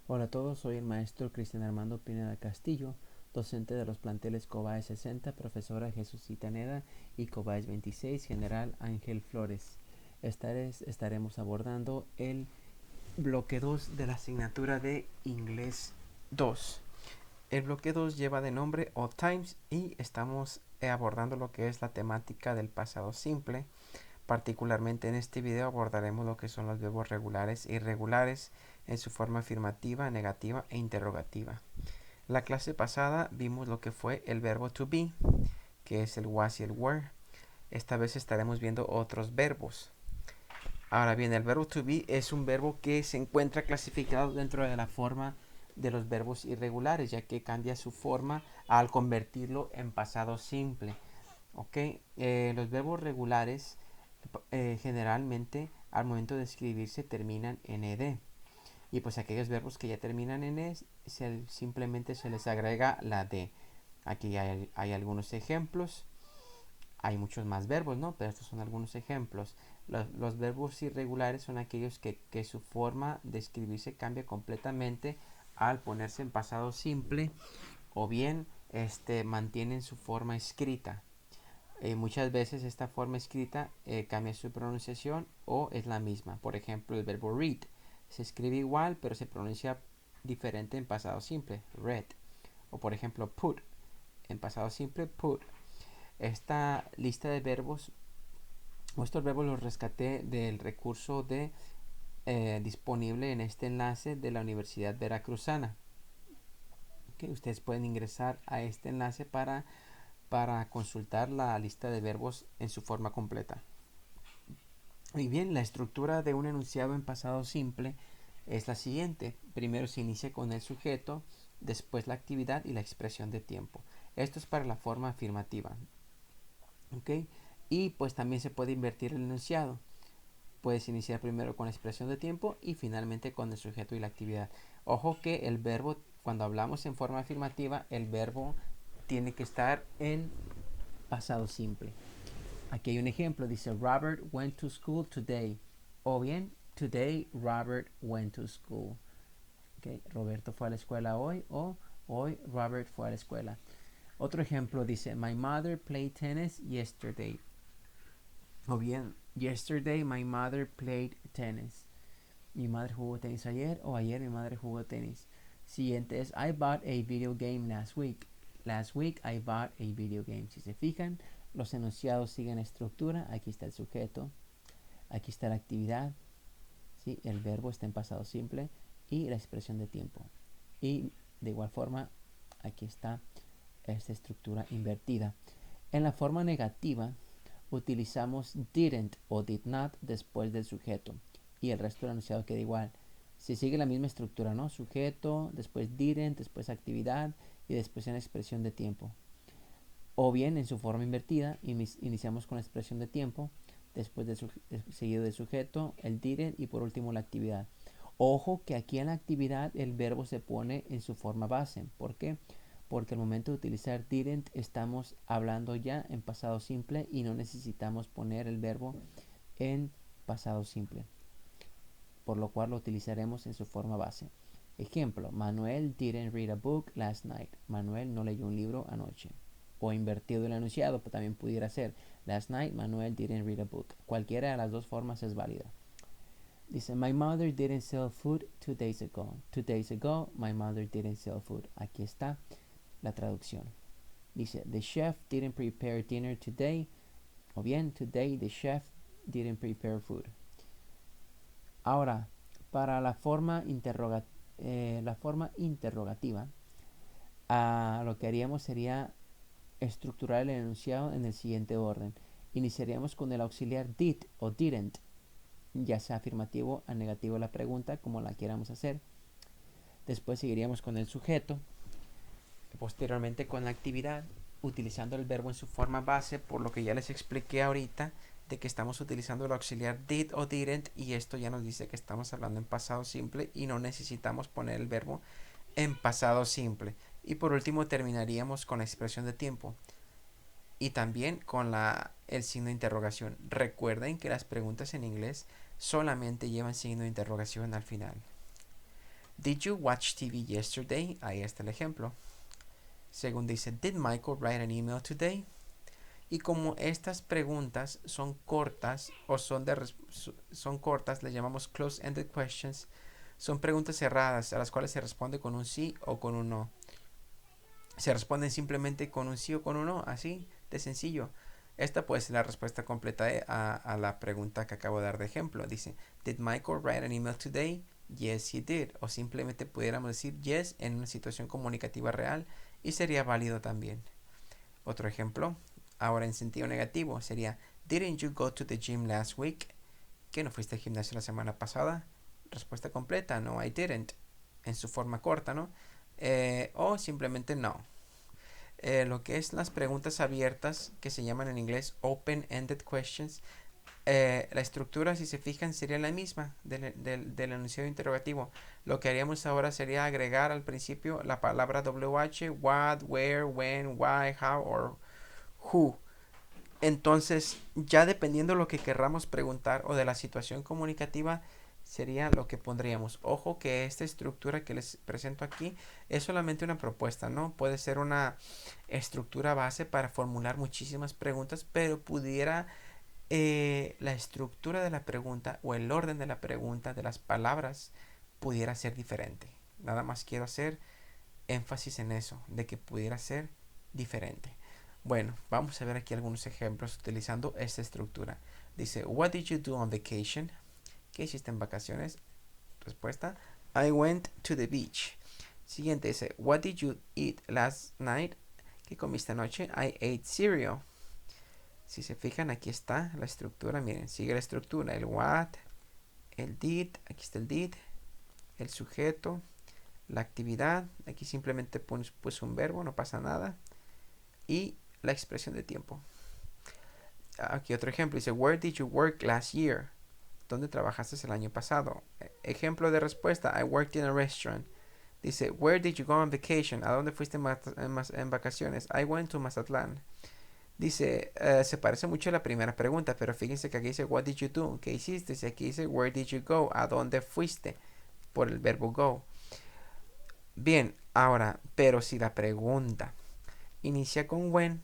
Hola a todos, soy el maestro Cristian Armando Pineda Castillo, docente de los planteles Cobaes 60, profesora Jesucita Neda y Cobaes 26, general Ángel Flores. Estaremos abordando el bloque 2 de la asignatura de Inglés 2. El bloque 2 lleva de nombre Old Times y estamos abordando lo que es la temática del pasado simple. Particularmente en este video abordaremos lo que son los verbos regulares e irregulares en su forma afirmativa, negativa e interrogativa. La clase pasada vimos lo que fue el verbo to be, que es el was y el were. Esta vez estaremos viendo otros verbos. Ahora bien, el verbo to be es un verbo que se encuentra clasificado dentro de la forma de los verbos irregulares, ya que cambia su forma al convertirlo en pasado simple. Los verbos regulares generalmente al momento de escribirse terminan en ed. Y pues aquellos verbos que ya terminan en ed simplemente se les agrega la d. Aquí hay algunos ejemplos. Hay muchos más verbos, ¿no? Pero estos son algunos ejemplos. Los verbos irregulares son aquellos que su forma de escribirse cambia completamente al ponerse en pasado simple o bien mantienen su forma escrita. Muchas veces esta forma escrita cambia su pronunciación o es la misma. Por ejemplo, el verbo read se escribe igual pero se pronuncia diferente en pasado simple, read. O por ejemplo, put en pasado simple, put. Esta lista de verbos, o estos verbos los rescaté del recurso disponible en este enlace de la Universidad Veracruzana. Ustedes pueden ingresar a este enlace para consultar la lista de verbos en su forma completa. Muy bien, la estructura de un enunciado en pasado simple es la siguiente. Primero se inicia con el sujeto, después la actividad y la expresión de tiempo. Esto es para la forma afirmativa. ¿Okay? Y pues también se puede invertir el enunciado. Puedes iniciar primero con la expresión de tiempo y finalmente con el sujeto y la actividad. Ojo que el verbo, cuando hablamos en forma afirmativa, el verbo tiene que estar en pasado simple. Aquí hay un ejemplo, dice Robert went to school today. O bien, today Robert went to school. Roberto fue a la escuela hoy o hoy Robert fue a la escuela. Otro ejemplo dice My mother played tennis yesterday. O bien, yesterday my mother played tennis. Mi madre jugó tenis ayer o ayer mi madre jugó tenis. Siguiente es I bought a video game last week. Last week I bought a video game. Si se fijan, los enunciados siguen estructura. Aquí está el sujeto. Aquí está la actividad. ¿Sí? El verbo está en pasado simple. Y la expresión de tiempo. Y de igual forma, aquí está esta estructura invertida. En la forma negativa, utilizamos didn't o did not después del sujeto. Y el resto del enunciado queda igual. Se sigue la misma estructura, ¿no? Sujeto, después didn't, después actividad y después una expresión de tiempo. O bien en su forma invertida, iniciamos con la expresión de tiempo, después seguido del sujeto, el didn't y por último la actividad. Ojo que aquí en la actividad el verbo se pone en su forma base. ¿Por qué? Porque al momento de utilizar didn't estamos hablando ya en pasado simple y no necesitamos poner el verbo en pasado simple, por lo cual lo utilizaremos en su forma base. Ejemplo, Manuel didn't read a book last night. Manuel no leyó un libro anoche. O invertido el enunciado, pues también pudiera ser last night Manuel didn't read a book. Cualquiera de las dos formas es válida. Dice, my mother didn't sell food 2 days ago. 2 days ago, my mother didn't sell food. Aquí está la traducción. Dice, the chef didn't prepare dinner today. O bien, today the chef didn't prepare food. Ahora, para la forma interrogativa, lo que haríamos sería estructurar el enunciado en el siguiente orden. Iniciaríamos con el auxiliar did o didn't, ya sea afirmativo o negativo la pregunta, como la queramos hacer. Después seguiríamos con el sujeto, posteriormente con la actividad, utilizando el verbo en su forma base, por lo que ya les expliqué ahorita de que estamos utilizando el auxiliar did o didn't, y esto ya nos dice que estamos hablando en pasado simple y no necesitamos poner el verbo en pasado simple. Y por último terminaríamos con la expresión de tiempo y también con el signo de interrogación. Recuerden que las preguntas en inglés solamente llevan signo de interrogación al final. Did you watch TV yesterday? Ahí está el ejemplo. Según dice, did Michael write an email today? Y como estas preguntas son cortas o son cortas, le llamamos close-ended questions. Son preguntas cerradas a las cuales se responde con un sí o con un no. Se responden simplemente con un sí o con un no, así de sencillo. Esta puede ser la respuesta completa a la pregunta que acabo de dar de ejemplo. Dice, did Michael write an email today? Yes, he did. O simplemente pudiéramos decir yes en una situación comunicativa real y sería válido también. Otro ejemplo, ahora en sentido negativo, sería, didn't you go to the gym last week? ¿Que no fuiste al gimnasio la semana pasada? Respuesta completa, no, I didn't. En su forma corta, ¿no? O simplemente no. Lo que es las preguntas abiertas, que se llaman en inglés open-ended questions, la estructura, si se fijan, sería la misma del enunciado interrogativo. Lo que haríamos ahora sería agregar al principio la palabra WH, what, where, when, why, how, or who. Entonces, ya dependiendo de lo que querramos preguntar o de la situación comunicativa, sería lo que pondríamos. Ojo que esta estructura que les presento aquí es solamente una propuesta, ¿no? Puede ser una estructura base para formular muchísimas preguntas, pero pudiera la estructura de la pregunta o el orden de la pregunta, de las palabras, pudiera ser diferente. Nada más quiero hacer énfasis en eso, de que pudiera ser diferente. Bueno, vamos a ver aquí algunos ejemplos utilizando esta estructura. Dice, what did you do on vacation? ¿Qué hiciste en vacaciones? Respuesta, I went to the beach. Siguiente dice, what did you eat last night? ¿Qué comiste anoche? I ate cereal. Si se fijan, aquí está la estructura. Miren, sigue la estructura. El what, el did, aquí está el did, el sujeto, la actividad. Aquí simplemente pues un verbo, no pasa nada. Y la expresión de tiempo. Aquí otro ejemplo. Dice, where did you work last year? ¿Dónde trabajaste el año pasado? Ejemplo de respuesta. I worked in a restaurant. Dice, where did you go on vacation? ¿A dónde fuiste en vacaciones? I went to Mazatlán. Dice, se parece mucho a la primera pregunta, pero fíjense que aquí dice, what did you do? ¿Qué hiciste? Y aquí dice, where did you go? ¿A dónde fuiste? Por el verbo go. Bien, ahora, pero si la pregunta inicia con when,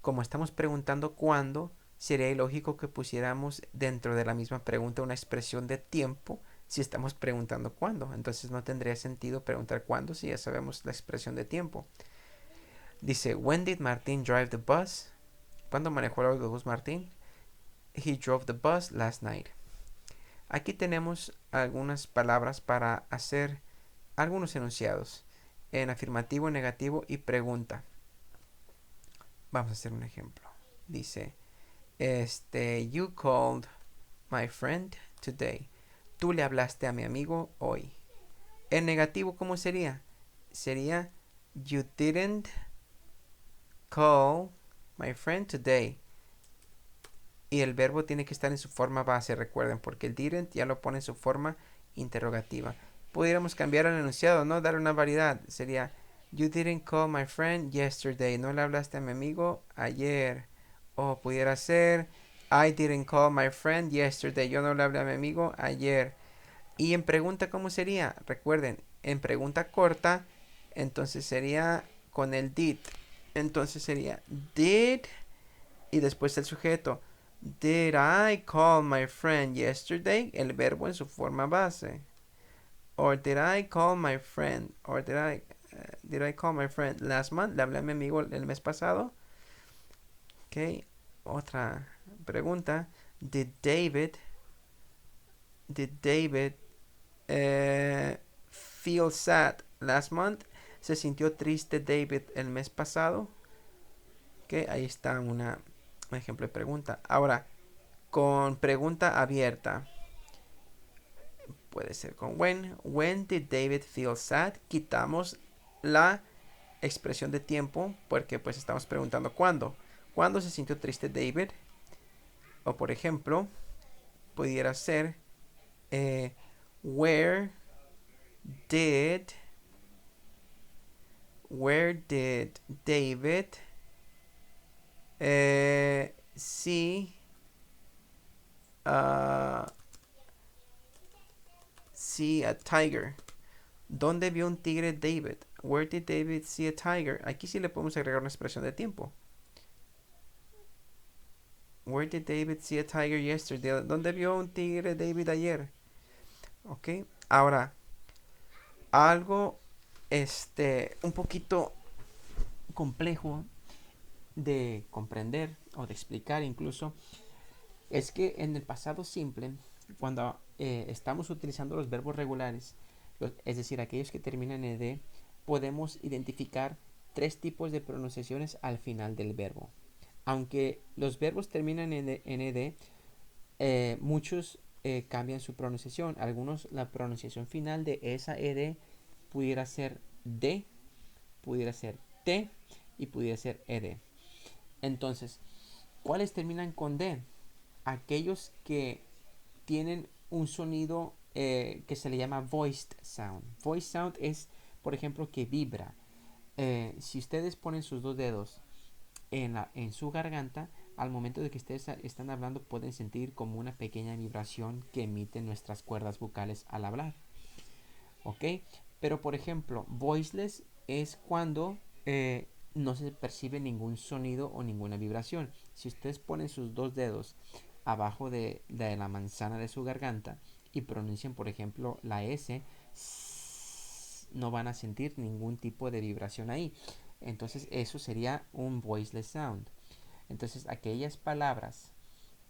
como estamos preguntando cuándo, sería ilógico que pusiéramos dentro de la misma pregunta una expresión de tiempo si estamos preguntando cuándo. Entonces no tendría sentido preguntar cuándo si ya sabemos la expresión de tiempo. Dice, when did Martín drive the bus? ¿Cuándo manejó el autobús Martín? He drove the bus last night. Aquí tenemos algunas palabras para hacer algunos enunciados en afirmativo, negativo y pregunta. Vamos a hacer un ejemplo. Dice, you called my friend today. Tú le hablaste a mi amigo hoy. En negativo, ¿cómo sería? Sería, you didn't call my friend today. Y el verbo tiene que estar en su forma base, recuerden, porque el didn't ya lo pone en su forma interrogativa. Pudiéramos cambiar el enunciado, ¿no? Dar una variedad. Sería, you didn't call my friend yesterday. No le hablaste a mi amigo ayer. O pudiera ser, I didn't call my friend yesterday. Yo no le hablé a mi amigo ayer. Y en pregunta, ¿cómo sería? Recuerden, en pregunta corta, entonces sería con el did. Entonces sería, did, y después el sujeto. Did I call my friend yesterday? El verbo en su forma base. Or did I call my friend? Or did I call my friend last month? Le hablé a mi amigo el mes pasado. Ok. Otra pregunta. Did David feel sad last month? ¿Se sintió triste David el mes pasado? Ok. Ahí está un ejemplo de pregunta. Ahora, con pregunta abierta. Puede ser con when. When did David feel sad? Quitamos la expresión de tiempo porque pues estamos preguntando cuándo. ¿Cuándo se sintió triste David? O por ejemplo, pudiera ser where did David see a tiger? ¿Dónde vio un tigre David? Where did David see a tiger? Aquí sí le podemos agregar una expresión de tiempo. Where did David see a tiger yesterday? ¿Dónde vio un tigre David ayer? Ok. Ahora, algo un poquito complejo de comprender o de explicar incluso es que en el pasado simple, cuando estamos utilizando los verbos regulares, es decir, aquellos que terminan en ed, podemos identificar tres tipos de pronunciaciones al final del verbo. Aunque los verbos terminan en ed, muchos cambian su pronunciación. Algunos, la pronunciación final de esa ed pudiera ser d, pudiera ser t y pudiera ser ed. Entonces, ¿cuáles terminan con d? Aquellos que tienen un sonido que se le llama voiced sound. Voiced sound es, por ejemplo, que vibra. Si ustedes ponen sus dos dedos en su garganta, al momento de que ustedes están hablando, pueden sentir como una pequeña vibración que emiten nuestras cuerdas vocales al hablar. ¿Ok? Pero, por ejemplo, voiceless es cuando no se percibe ningún sonido o ninguna vibración. Si ustedes ponen sus dos dedos abajo de la manzana de su garganta y pronuncian, por ejemplo, la S, no van a sentir ningún tipo de vibración ahí. Entonces eso sería un voiceless sound. Entonces aquellas palabras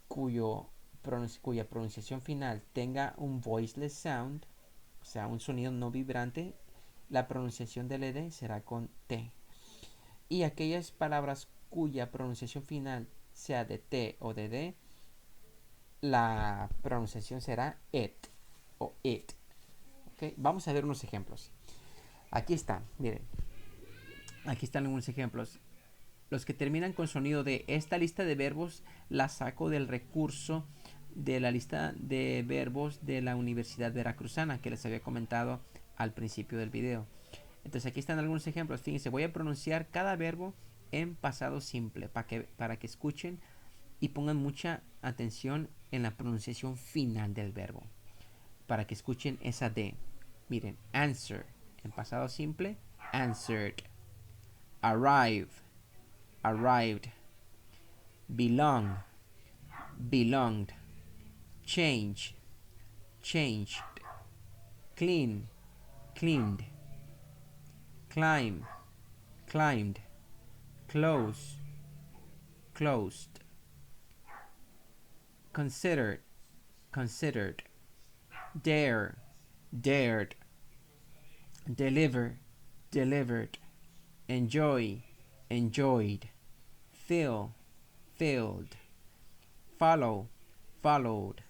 cuya pronunciación final tenga un voiceless sound, o sea, un sonido no vibrante, la pronunciación del ed será con T. Y aquellas palabras cuya pronunciación final sea de T o de D, la pronunciación será it o it. ¿Okay? Vamos a ver unos ejemplos. Aquí están, miren. Aquí están algunos ejemplos. Los que terminan con sonido de esta lista de verbos la saco del recurso de la lista de verbos de la Universidad Veracruzana que les había comentado al principio del video. Entonces aquí están algunos ejemplos. Fíjense, voy a pronunciar cada verbo en pasado simple para que escuchen y pongan mucha atención en la pronunciación final del verbo. Para que escuchen esa D. Miren, answer en pasado simple, answered. Arrive, arrived. Belong, belonged. Change, changed. Clean, cleaned. Climb, climbed. Close, closed. Considered, considered. Dare, dared. Deliver, delivered. Enjoy, enjoyed. Fill, filled. Follow, followed.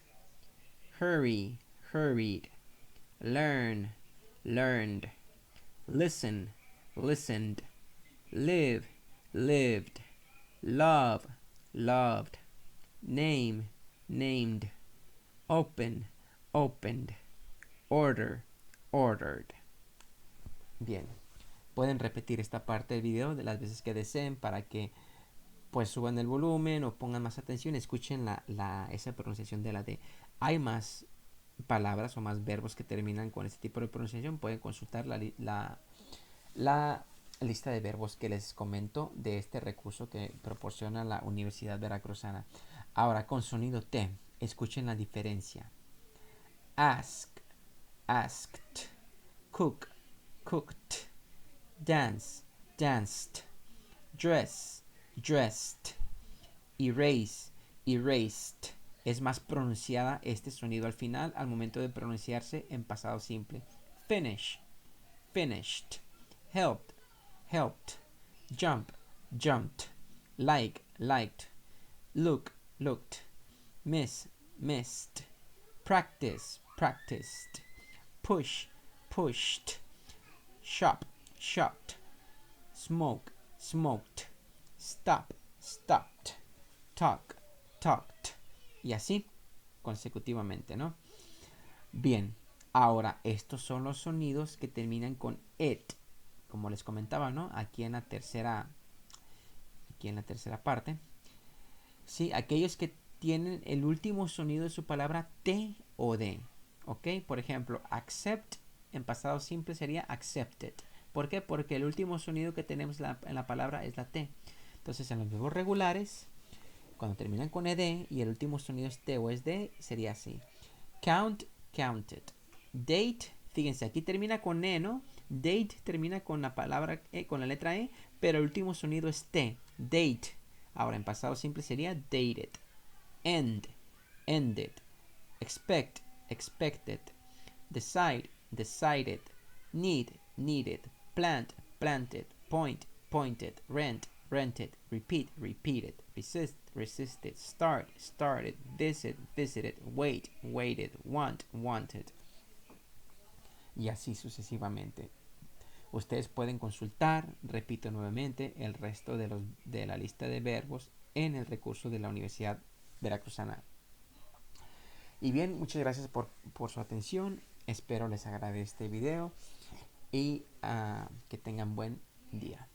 Hurry, hurried. Learn, learned. Listen, listened. Live, lived. Love, loved. Name, named. Open, opened. Order, ordered. Bien, pueden repetir esta parte del video de las veces que deseen para que pues suban el volumen o pongan más atención y escuchen esa pronunciación de la D. Hay más palabras o más verbos que terminan con este tipo de pronunciación. Pueden consultar la lista de verbos que les comento de este recurso que proporciona la Universidad Veracruzana. Ahora con sonido T, escuchen la diferencia. Ask, asked. Cook, cooked. Dance, danced. Dress, dressed. Erase, erased. Es más pronunciada este sonido al final al momento de pronunciarse en pasado simple. Finish, finished. Helped, helped. Jump, jumped. Like, liked. Look, looked. Miss, missed. Practice, practiced. Push, pushed. Shop, shopped. Smoke, smoked. Stop, stopped. Talk, talked. Y así consecutivamente, ¿no? Bien, ahora estos son los sonidos que terminan con it, como les comentaba, ¿no? Aquí en la tercera parte. Sí, aquellos que tienen el último sonido de su palabra T o D. ¿Ok? Por ejemplo, accept en pasado simple sería accepted. ¿Por qué? Porque el último sonido que tenemos en la palabra es la T. Entonces, en los verbos regulares, cuando terminan con ed y el último sonido es T o es D, sería así. Count, counted. Date, fíjense, aquí termina con E, ¿no? Date termina con la palabra E, con la letra E, pero el último sonido es T. Date. Ahora, en pasado simple sería dated. End, ended. Expect, expected. Decide, decided. Need, needed. Plant, planted. Point, pointed. Rent, rented. Repeat, repeated. Resist, resisted. Start, started. Visit, visited. Wait, waited. Want, wanted. Y así sucesivamente. Ustedes pueden consultar, repito nuevamente, el resto de la lista de verbos en el recurso de la Universidad Veracruzana. Y bien, muchas gracias por su atención. Espero les agrade este video y que tengan buen día.